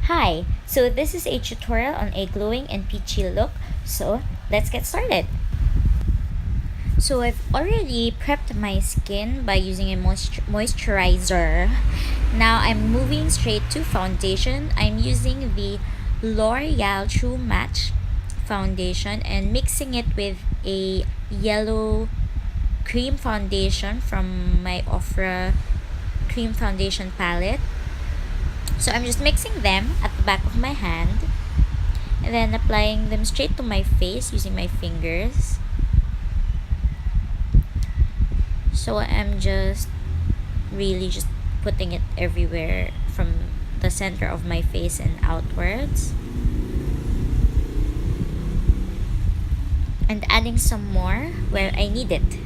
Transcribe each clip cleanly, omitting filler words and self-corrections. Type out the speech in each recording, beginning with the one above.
Hi, so this is a tutorial on a glowing and peachy look, so let's get started. So I've already prepped my skin by using a moisturizer. Now I'm moving straight to foundation. I'm using the L'Oreal True Match foundation and mixing it with a yellow cream foundation from my Ofra cream foundation palette. So I'm just mixing them at the back of my hand and then applying them straight to my face using my fingers. So I'm just really just putting it everywhere from the center of my face and outwards. And adding some more where I need it.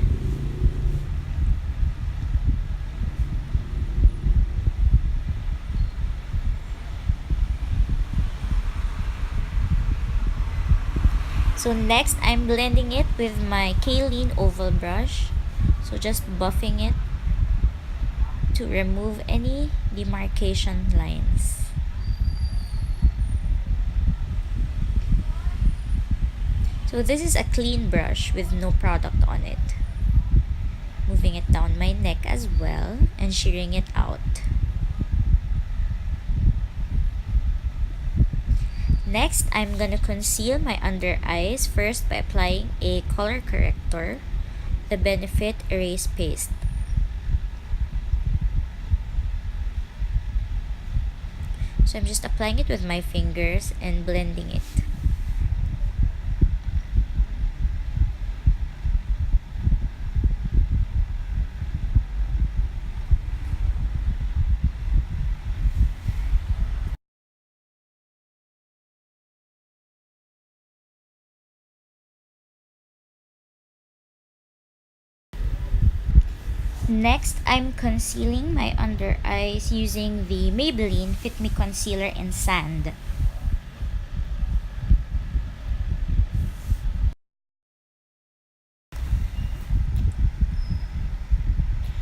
So next, I'm blending it with my Cailyn oval brush. So just buffing it to remove any demarcation lines. So this is a clean brush with no product on it. Moving it down my neck as well and shearing it out. Next, I'm gonna conceal my under eyes first by applying a color corrector, the Benefit Erase Paste. So I'm just applying it with my fingers and blending it. Next, I'm concealing my under eyes using the Maybelline Fit Me Concealer in Sand.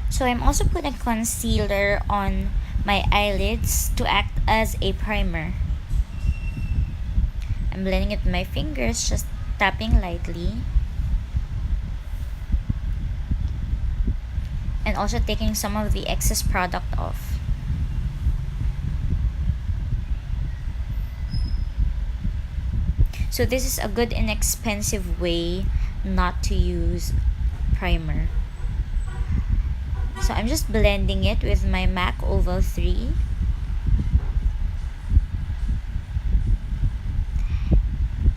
So I'm also putting concealer on my eyelids to act as a primer. I'm blending it with my fingers, just tapping lightly. And also taking some of the excess product off. So this is a good inexpensive way not to use primer. So I'm just blending it with my MAC Oval 3.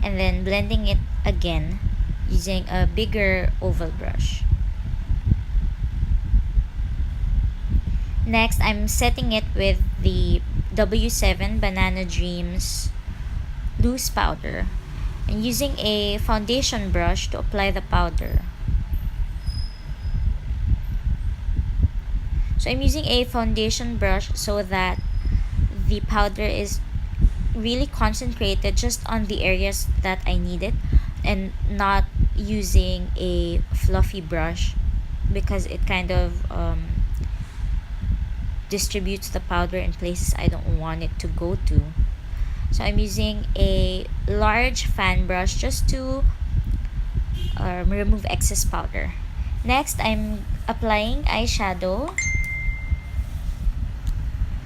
And then blending it again using a bigger oval brush. Next, I'm setting it with the W7 Banana Dreams loose powder and using a foundation brush to apply the powder. So I'm using a foundation brush so that the powder is really concentrated just on the areas that I need it and not using a fluffy brush because it kind of distributes the powder in places I don't want it to go to. So I'm using a large fan brush just to remove excess powder. Next, I'm applying eyeshadow.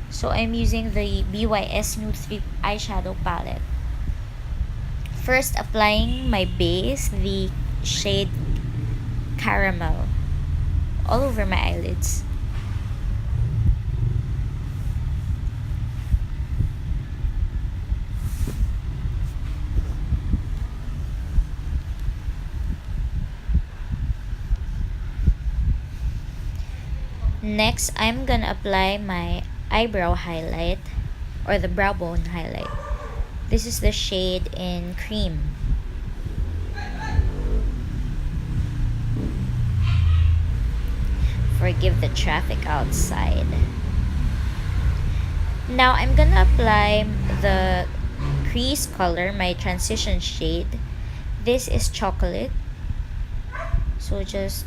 So I'm using the BYS Nude 3 eyeshadow palette. First, applying my base, the shade Caramel, all over my eyelids. Next, I'm gonna apply my eyebrow highlight or the brow bone highlight. This is the shade in Cream. Forgive the traffic outside. Now I'm gonna apply the crease color, my transition shade. This is chocolate. So just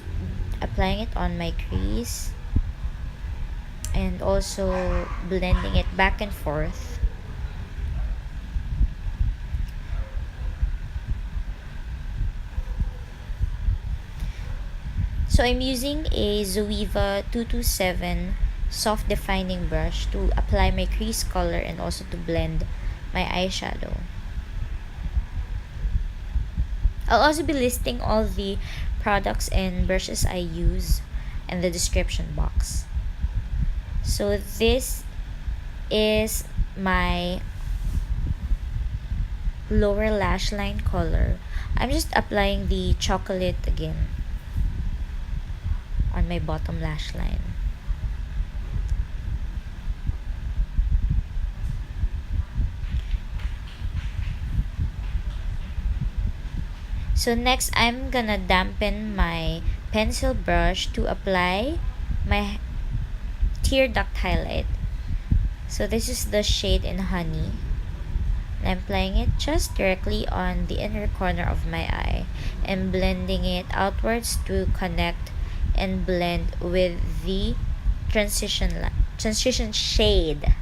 applying it on my crease and also blending it back and forth. So I'm using a Zoeva 227 soft defining brush to apply my crease color and also to blend my eyeshadow. I'll also be listing all the products and brushes I use in the description box. So this is my lower lash line color. I'm just applying the chocolate again on my bottom lash line. So next, I'm gonna dampen my pencil brush to apply my tear duct highlight. So this is the shade in Honey. And I'm applying it just directly on the inner corner of my eye and blending it outwards to connect and blend with the transition shade.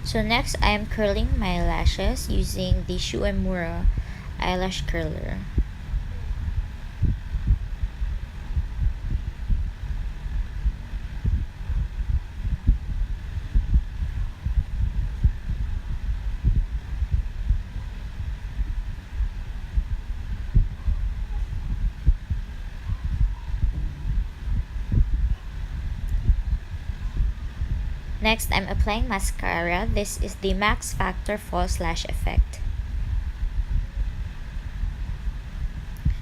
So next, I am curling my lashes using the Uemura eyelash curler. Next, I'm applying mascara. This is the MaxFactor False Lash Effect.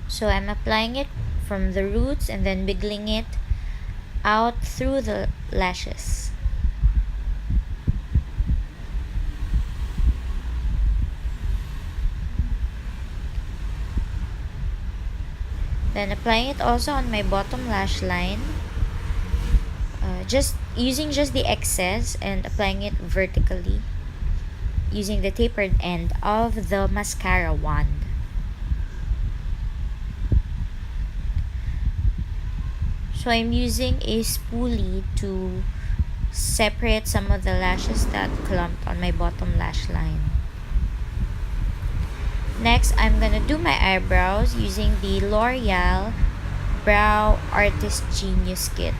So I'm applying it from the roots and then wiggling it out through the lashes. Then applying it also on my bottom lash line. Just using just the excess and applying it vertically using the tapered end of the mascara wand. So I'm using a spoolie to separate some of the lashes that clumped on my bottom lash line. Next, I'm gonna do my eyebrows using the L'Oreal Brow Artist Genius Kit.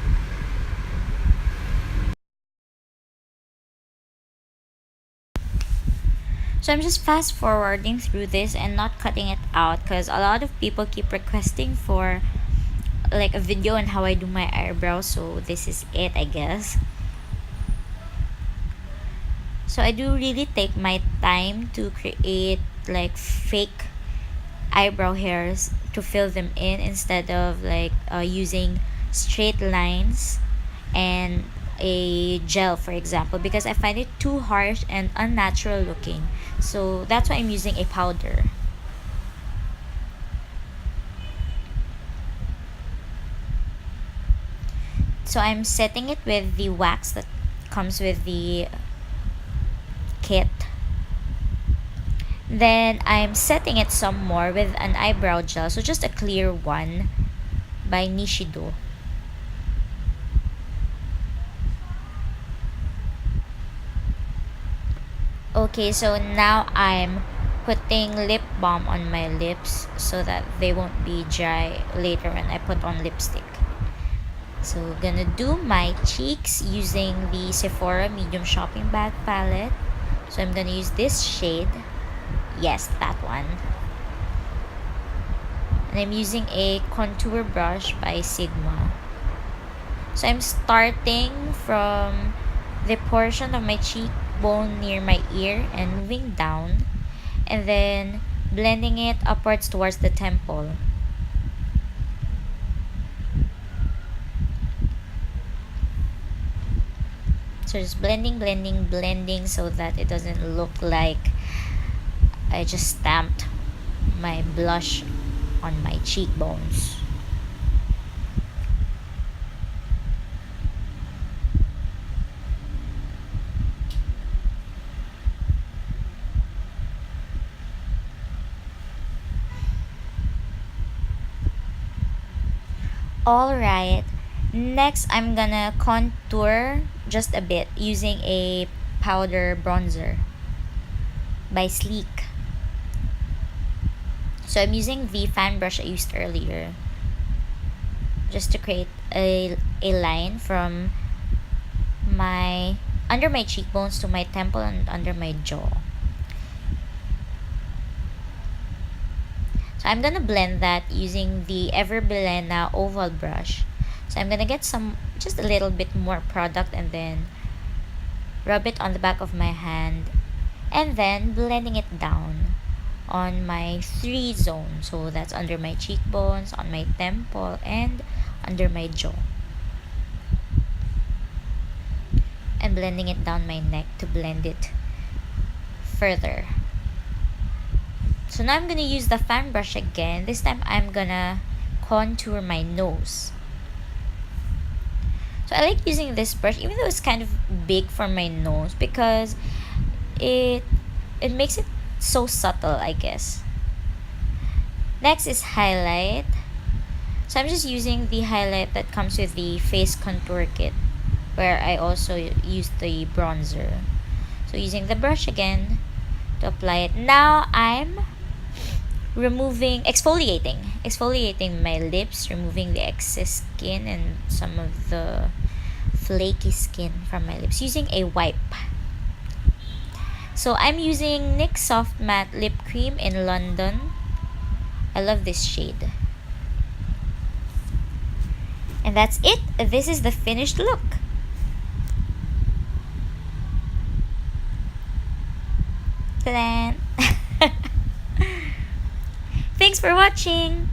So I'm just fast forwarding through this and not cutting it out because a lot of people keep requesting for like a video on how I do my eyebrows, so this is it, I guess. So I do really take my time to create like fake eyebrow hairs to fill them in instead of like using straight lines and a gel, for example, because I find it too harsh and unnatural looking. So that's why I'm using a powder. So I'm setting it with the wax that comes with the kit. Then I'm setting it some more with an eyebrow gel, so just a clear one by Nishido. Okay, so now I'm putting lip balm on my lips so that they won't be dry later when I put on lipstick. So gonna do my cheeks using the Sephora medium shopping bag palette. So I'm gonna use this shade. Yes, that one. And I'm using a contour brush by Sigma. So I'm starting from the portion of my cheekbone near my ear and moving down, and then blending it upwards towards the temple. So just blending so that it doesn't look like I just stamped my blush on my cheekbones. Alright, next I'm gonna contour just a bit using a powder bronzer by Sleek. So I'm using the fan brush I used earlier just to create a line from my under my cheekbones to my temple and under my jaw. So I'm gonna blend that using the Bilena oval brush. So I'm gonna get just a little bit more product and then rub it on the back of my hand and then blending it down on my 3 zones. So that's under my cheekbones, on my temple, and under my jaw. And blending it down my neck to blend it further. So now I'm gonna use the fan brush again. This time I'm gonna contour my nose. So I like using this brush even though it's kind of big for my nose because it makes it so subtle, I guess. Next is highlight. So I'm just using the highlight that comes with the face contour kit where I also use the bronzer. So using the brush again to apply it. Now I'm exfoliating my lips, removing the excess skin and some of the flaky skin from my lips using a wipe. So I'm using NYX Soft Matte Lip Cream in London. I love this shade. And that's it. This is the finished look. Ta-da! Thanks for watching!